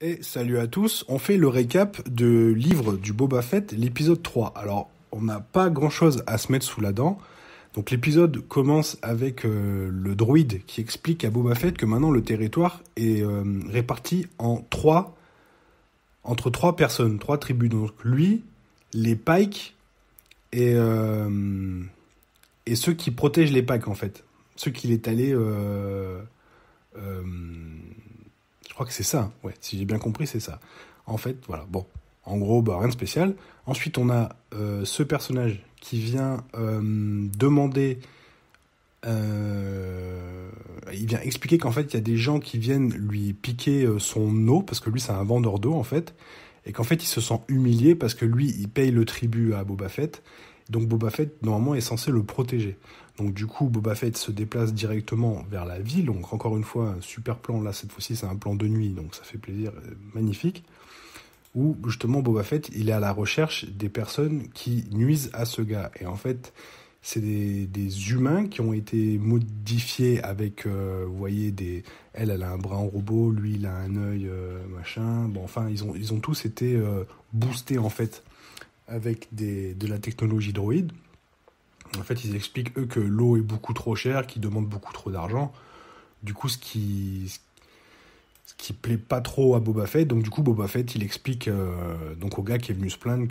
Et salut à tous, on fait le récap de livre du Boba Fett, l'épisode 3. Alors, on n'a pas grand-chose à se mettre sous la dent. Donc l'épisode commence avec le droïde qui explique à Boba Fett que maintenant le territoire est réparti entre trois personnes, trois tribus. Donc lui, les Pikes et ceux qui protègent les Pikes en fait. Ceux qu'il est allé... euh, je crois que c'est ça, ouais, si j'ai bien compris, c'est ça. En fait, voilà, bon, en gros, bah, rien de spécial. Ensuite, on a ce personnage qui vient demander, il vient expliquer qu'en fait, il y a des gens qui viennent lui piquer son eau, parce que lui, c'est un vendeur d'eau, en fait, et qu'en fait, il se sent humilié parce que lui, il paye le tribut à Boba Fett, donc Boba Fett, normalement, est censé le protéger. Donc du coup, Boba Fett se déplace directement vers la ville. Donc encore une fois, un super plan. Là, cette fois-ci, c'est un plan de nuit, donc ça fait plaisir, magnifique. Où justement, Boba Fett, il est à la recherche des personnes qui nuisent à ce gars. Et en fait, c'est des humains qui ont été modifiés avec, vous voyez, elle a un bras en robot, lui, il a un œil, machin. Bon, enfin, ils ont tous été boostés en fait avec de la technologie droïde. En fait, ils expliquent, eux, que l'eau est beaucoup trop chère, qu'ils demandent beaucoup trop d'argent. Du coup, ce qui plaît pas trop à Boba Fett. Donc, du coup, Boba Fett, il explique donc au gars qui est venu se plaindre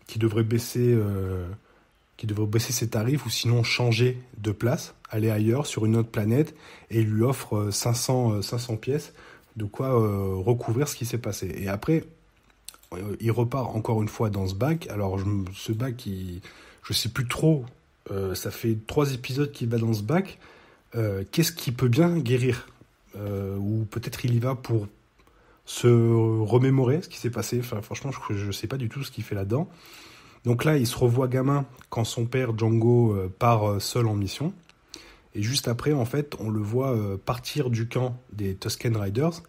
qu'il devrait baisser ses tarifs ou sinon changer de place, aller ailleurs, sur une autre planète, et il lui offre 500 pièces, de quoi recouvrir ce qui s'est passé. Et après, il repart encore une fois dans ce bac. Alors, ce bac, je sais plus trop. Ça fait 3 épisodes qu'il va dans ce bac. Qu'est-ce qui peut bien guérir ou peut-être il y va pour se remémorer ce qui s'est passé. Enfin, franchement, je sais pas du tout ce qu'il fait là-dedans. Donc là, il se revoit gamin quand son père Django part seul en mission. Et juste après, en fait, on le voit partir du camp des Tusken Riders.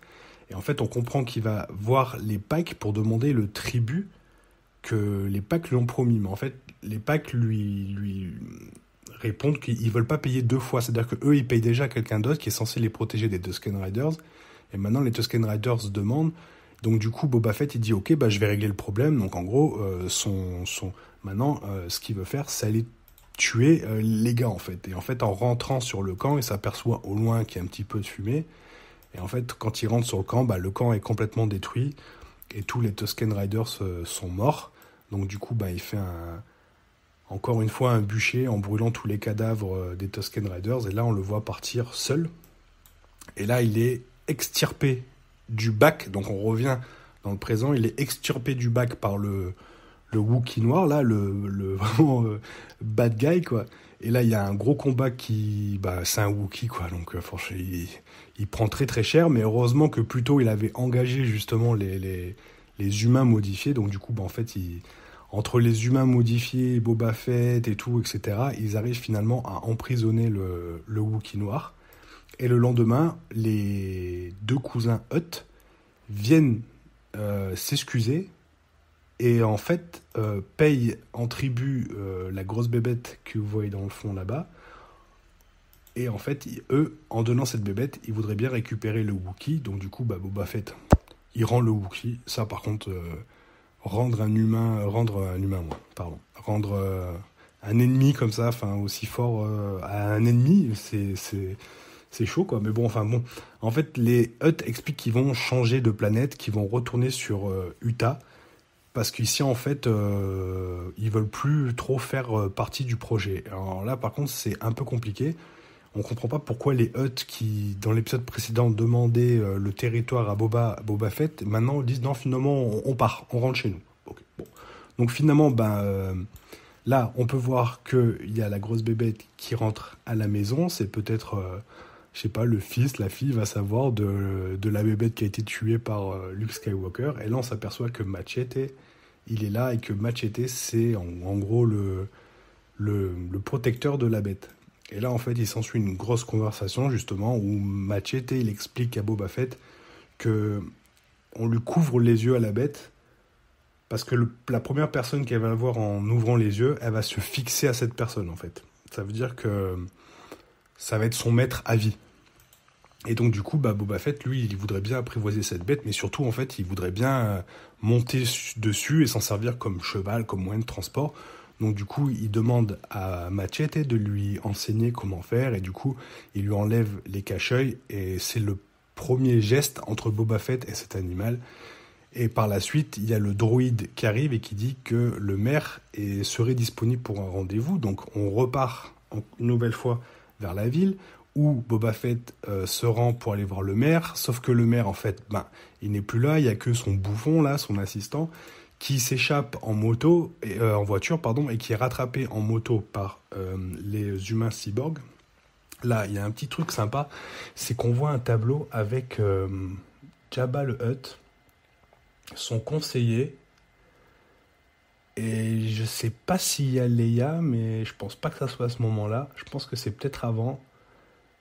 Et en fait, on comprend qu'il va voir les Pikes pour demander le tribut que les Pikes lui ont promis. Mais en fait, les Pikes lui répondent qu'ils veulent pas payer deux fois. C'est-à-dire qu'eux, ils payent déjà quelqu'un d'autre qui est censé les protéger des Tusken Riders. Et maintenant, les Tusken Riders demandent. Donc du coup, Boba Fett, il dit « Ok, bah, je vais régler le problème. » Donc en gros, maintenant, ce qu'il veut faire, c'est aller tuer les gars, en fait. Et en fait, en rentrant sur le camp, il s'aperçoit au loin qu'il y a un petit peu de fumée. Et en fait, quand il rentre sur le camp, bah, le camp est complètement détruit. Et tous les Tusken Riders sont morts. Donc du coup, bah, il fait encore une fois un bûcher en brûlant tous les cadavres des Tusken Riders. Et là, on le voit partir seul. Et là, il est extirpé du bac. Donc on revient dans le présent. Il est extirpé du bac par le Wookie noir, là, le vraiment bad guy, quoi. Et là, il y a un gros combat c'est un Wookie, quoi. Donc franchement, il prend très très cher. Mais heureusement que plus tôt, il avait engagé justement les humains modifiés. Donc du coup, bah, en fait, entre les humains modifiés, Boba Fett et tout, etc., ils arrivent finalement à emprisonner le Wookie noir. Et le lendemain, les deux cousins Hutt viennent s'excuser et en fait payent en tribut la grosse bébête que vous voyez dans le fond là-bas. Et en fait, eux, en donnant cette bébête, ils voudraient bien récupérer le Wookie. Donc du coup, bah, Boba Fett, il rend le Wookie. Ça, par contre, rendre un ennemi comme ça, enfin aussi fort à un ennemi, c'est chaud, quoi. Mais bon, enfin bon. En fait, les Hutt expliquent qu'ils vont changer de planète, qu'ils vont retourner sur Utah, parce qu'ici, en fait, ils veulent plus trop faire partie du projet. Alors là, par contre, c'est un peu compliqué. On comprend pas pourquoi les Hutt, qui, dans l'épisode précédent, demandaient le territoire à Boba Fett, maintenant disent non, finalement, on part, on rentre chez nous. Okay, bon. Donc finalement, là, on peut voir qu'il y a la grosse bébête qui rentre à la maison. C'est peut-être... je sais pas, le fils, la fille va savoir de la bébête qui a été tuée par Luke Skywalker. Et là, on s'aperçoit que Machete, il est là et que Machete, c'est en gros le protecteur de la bête. Et là, en fait, il s'ensuit une grosse conversation, justement, où Machete, il explique à Boba Fett que on lui couvre les yeux à la bête parce que la première personne qu'elle va voir en ouvrant les yeux, elle va se fixer à cette personne, en fait. Ça veut dire que ça va être son maître à vie. Et donc du coup, Boba Fett, lui, il voudrait bien apprivoiser cette bête, mais surtout, en fait, il voudrait bien monter dessus et s'en servir comme cheval, comme moyen de transport. Donc du coup, il demande à Machete de lui enseigner comment faire, et du coup, il lui enlève les cache-œils, et c'est le premier geste entre Boba Fett et cet animal. Et par la suite, il y a le droïde qui arrive et qui dit que le maire serait disponible pour un rendez-vous. Donc on repart une nouvelle fois vers la ville où Boba Fett se rend pour aller voir le maire. Sauf que le maire, en fait, il n'est plus là. Il n'y a que son bouffon, là, son assistant, qui s'échappe en moto, en voiture, pardon, et qui est rattrapé en moto par les humains cyborgs. Là, il y a un petit truc sympa, c'est qu'on voit un tableau avec Jabba le Hutt, son conseiller, et je sais pas s'il y a Leia, mais je pense pas que ça soit à ce moment-là. Je pense que c'est peut-être avant.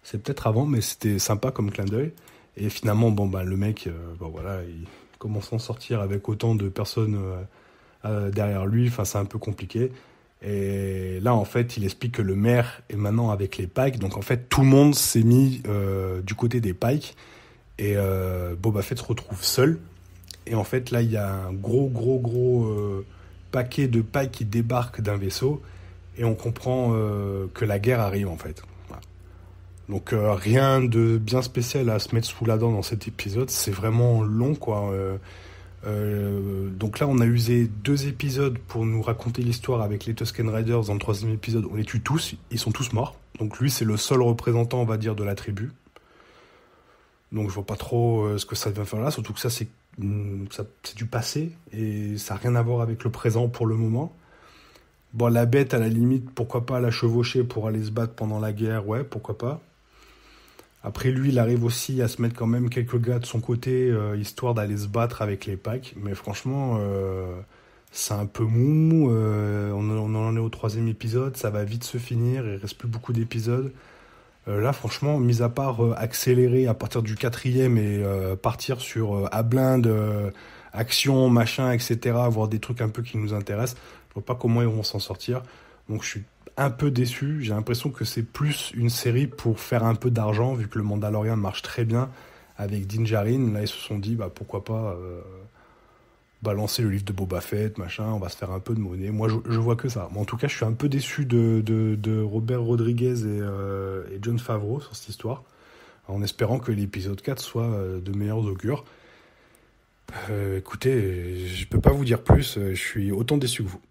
C'est peut-être avant, mais c'était sympa comme clin d'œil. Et finalement, le mec, voilà, il commence à en sortir avec autant de personnes derrière lui. Enfin, c'est un peu compliqué. Et là, en fait, il explique que le maire est maintenant avec les Pikes. Donc, en fait, tout le monde s'est mis du côté des Pikes. Et Boba Fett se retrouve seul. Et en fait, là, il y a un gros paquet de pailles qui débarquent d'un vaisseau. Et on comprend que la guerre arrive, en fait. Voilà. Donc, rien de bien spécial à se mettre sous la dent dans cet épisode. C'est vraiment long, quoi. Donc là, on a usé 2 épisodes pour nous raconter l'histoire avec les Tusken Raiders. Dans le 3e épisode, on les tue tous. Ils sont tous morts. Donc lui, c'est le seul représentant, on va dire, de la tribu. Donc je vois pas trop ce que ça vient faire là, surtout que ça c'est du passé et ça n'a rien à voir avec le présent pour le moment. Bon, la bête, à la limite, pourquoi pas la chevaucher pour aller se battre pendant la guerre, ouais, pourquoi pas. Après, lui, il arrive aussi à se mettre quand même quelques gars de son côté, histoire d'aller se battre avec les Pikes. Mais franchement, c'est un peu mou. On en est au 3e épisode, ça va vite se finir, il reste plus beaucoup d'épisodes. Là, franchement, mis à part accélérer à partir du 4e et partir sur à blinde, action, machin, etc., avoir des trucs un peu qui nous intéressent, je vois pas comment ils vont s'en sortir. Donc je suis un peu déçu. J'ai l'impression que c'est plus une série pour faire un peu d'argent, vu que le Mandalorian marche très bien avec Din Djarin. Là, ils se sont dit, pourquoi pas balancer le livre de Boba Fett, machin, on va se faire un peu de monnaie. Moi, je vois que ça. Mais en tout cas, je suis un peu déçu de Robert Rodriguez et Jon Favreau sur cette histoire, en espérant que l'épisode 4 soit de meilleurs augures. Écoutez, je peux pas vous dire plus, je suis autant déçu que vous.